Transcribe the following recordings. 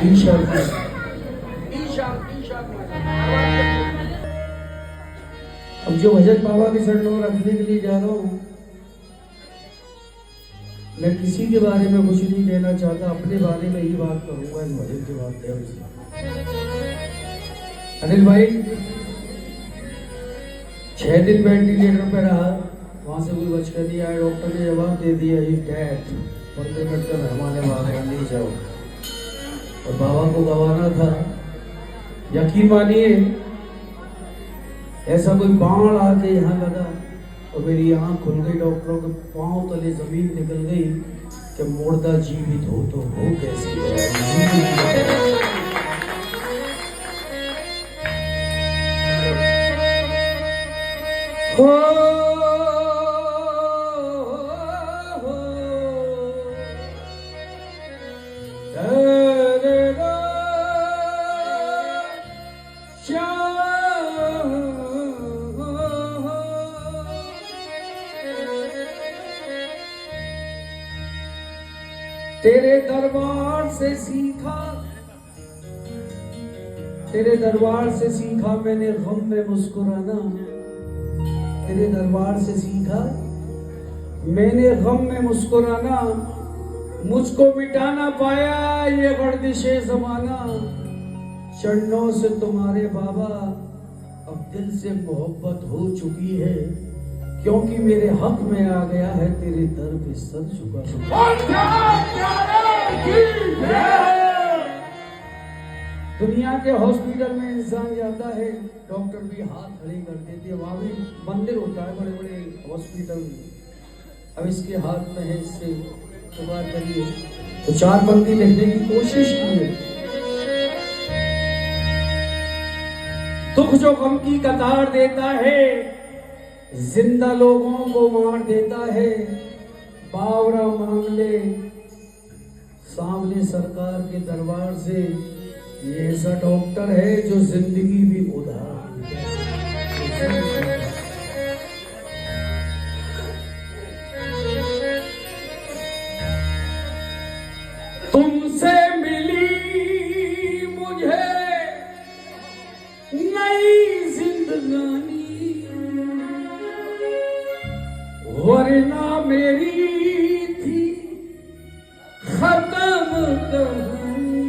ईशा अब जो भजन बाबा के चरणों में रखने के लिए जा रहा हूँ, मैं किसी के बारे में कुछ नहीं कहना चाहता, अपने बारे में ही बात करूंगा इस भजन के माध्यम से। अनिल भाई 6 दिन वेंटिलेटर पे रहा, वहां से कोई बच कर नहीं आया, डॉक्टर ने जवाब दे दिया ही डेथ, 15 मिनट का मेहमान है, वहां नहीं जाओ। और बाबा को गंवाना था, यकीन मानिए ऐसा कोई बाण आके यहाँ लगा और मेरी आंख खुल गई, डॉक्टरों के पांव तले जमीन निकल गई कि मुर्दा जीवित हो तो हो कैसे। तेरे दरबार से सीखा, तेरे दरबार से सीखा मैंने गम में मुस्कुराना, तेरे दरबार से सीखा मैंने गम में मुस्कुराना, मुझको मिटा ना पाया ये गर्दिशे ज़माना, चरणों से तुम्हारे बाबा अब दिल से मोहब्बत हो चुकी है, क्योंकि मेरे हक में आ गया है तेरे दर पे सर झुका। दुनिया के हॉस्पिटल में इंसान जाता है, डॉक्टर भी हाथ खड़े कर देते हैं, वहां भी मंदिर होता है बड़े बड़े हॉस्पिटल में, अब इसके हाथ में है, इससे दुआ करिए। तो 4 पंक्ति लिखने की कोशिश की, दुख जो गम की कतार देता है, जिंदा लोगों को मार देता है, बावरा मांग ले सामने सरकार के दरबार से, ये ऐसा डॉक्टर है जो जिंदगी भी उधार देता है। तुमसे मिली मुझे नई जिंदगानी, वरना मेरी थी खत्म कहानी।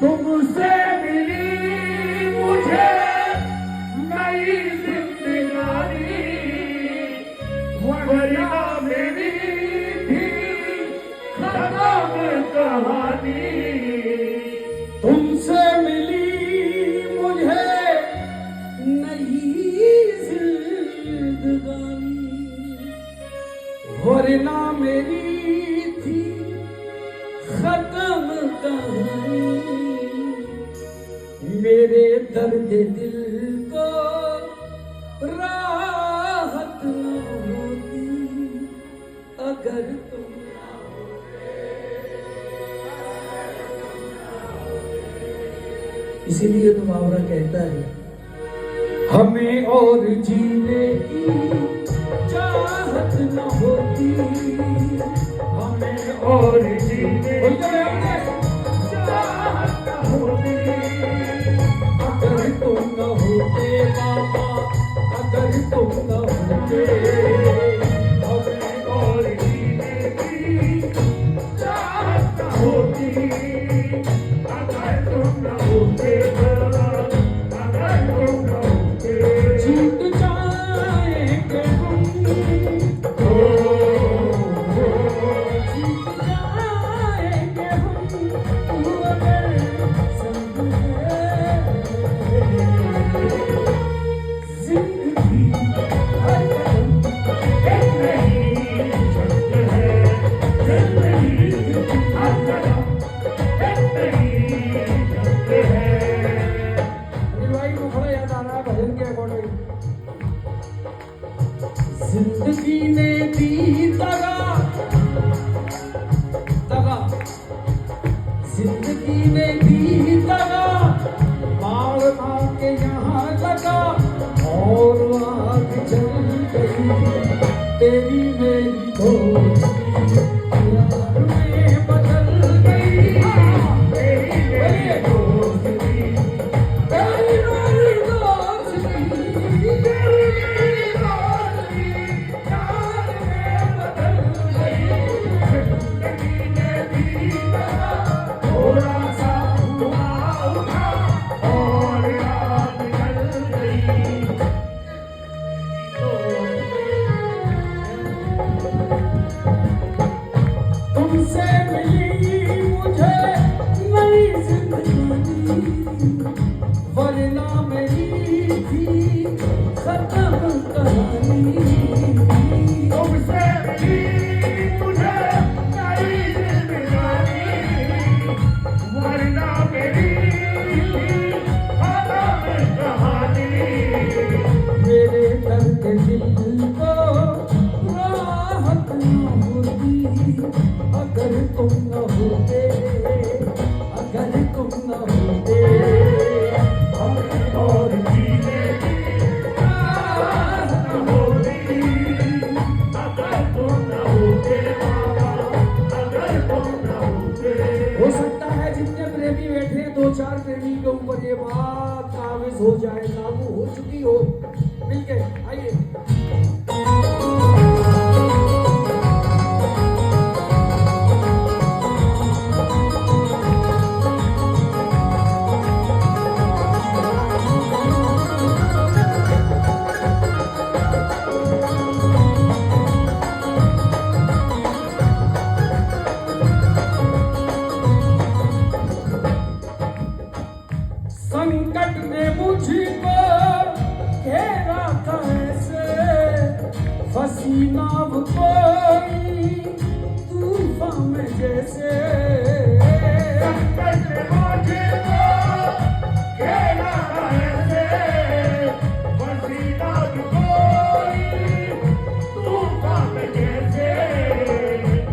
तुमसे मिली मुझे नई जिंदगानी, वरना मेरी थी खत्म कहानी। तुमसे मिली मुझे नई वरना मेरी थी खत्म कहानी, मेरे दर्द दिल को राहत न होती अगर तुम ना होते। इसीलिए तो बावरा कहता है, हमें और जीने की चाहत न होती, हमें और जीने की चाहत न होती अगर तुम न होते बाबा, अगर तुम न होते। हमें और जीने की चाहत न होती अगर तुम न होते, अगर तुम न होते। जीत जाएंगे हम, जीत जाएंगे हम, तू अगर संग है। जिंदगी हर कदम एक नई जंग है, जिंदगी हर कदम एक नई जंग है। भाई को थोड़ा याद आ रहा है भजन के अकॉर्डिंग। जिंदगी ने दी दगा, दगा जिंदगी ने दी दगा, बाढ़ आके यहाँ लगा और आग जल गई तेरी मेरी दोस्ती, प्यार में बदल गई। वरना मेरी थी खत्म कहानी। तुमसे मिली मुझे नई जिंदगानी, वरना मेरी खत्म कहानी। मेरे दर्द दिल को राहत न होती अगर तुम न होते, अगर तुम न होते। और जीने की राहत न होती अगर तुम न होते बाबा, अगर तुम न होते। हो सकता है जितने प्रेमी बैठे हैं, दो चार प्रेमी के ऊपर ये बात काबिज हो जाए, लागू हो चुकी हो। मिलके आइए। संकट ने मुझको घेरा था ऐसे, फंसी नाव कोई तूफान में जैसे। संकट ने मुझको घेरा था ऐसे, फंसी नाव कोई तूफान में जैसे।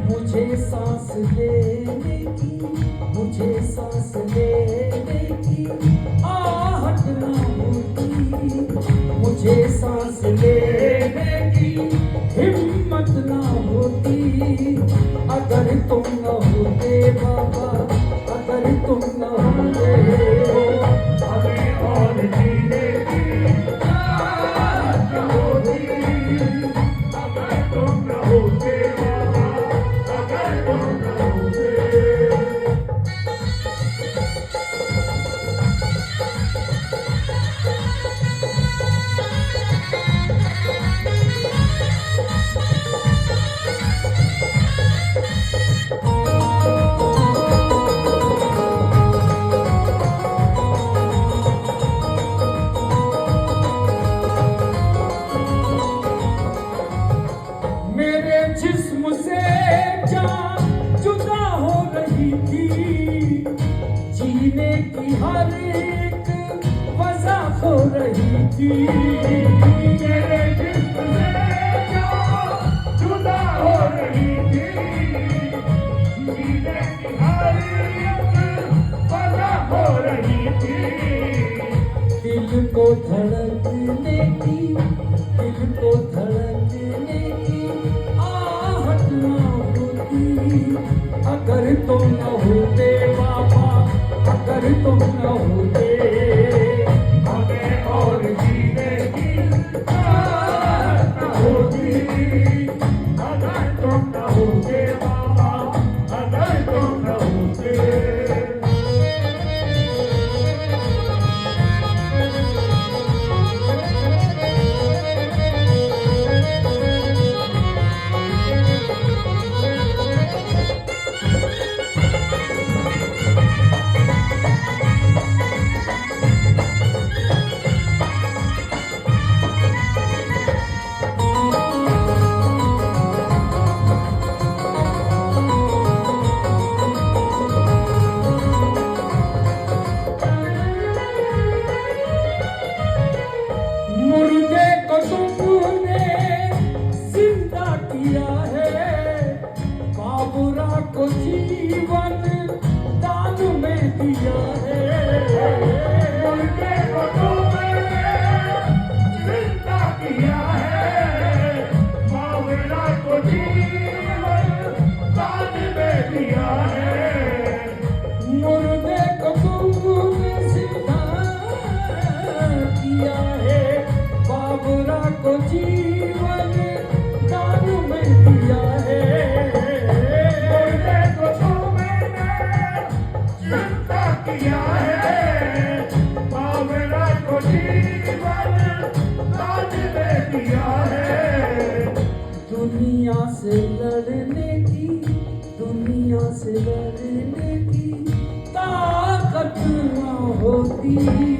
मुझे सांस लेने की, मुझे सांस लेने की आहट न होती, मुझे सांस लेने की हिम्मत न होती अगर तुम न होते बाबा, अगर तुम न होते। हमें और जीने की राहत न होती अगर तुम न होते बाबा, अगर तुम न होते। मेरे जिस्म से जान जुदा हो रही थी, जीने की हर एक वजह खो रही थी। मेरे जिस्म से जान जुदा हो रही थी, जीने की हर एक वजह हो रही थी। दिल को धड़कने की, दिल को धड़कने की आहट न होती अगर तुम न होते बाबा, अगर तुम न होते। हमें और जीने की राहत न होती अगर तुम न होते बाबा, अगर तुम न होते। मुर्दे को तुमने जिंदा किया है, बाबुरा को जीवन दान में दिया है। मुर्दे को तुमने जिंदा किया है, बाबुरा को जीवन दान में दिया है। मुर्दे को तुमने जिंदा किया है, बाबुरा को जीवन दान में दिया है। मुर्दे को तुमने जिंदा किया है, बाबुरा को जीवन दान में दिया है। दुनिया से लड़ने की, दुनिया से लड़ने की ताकत न होती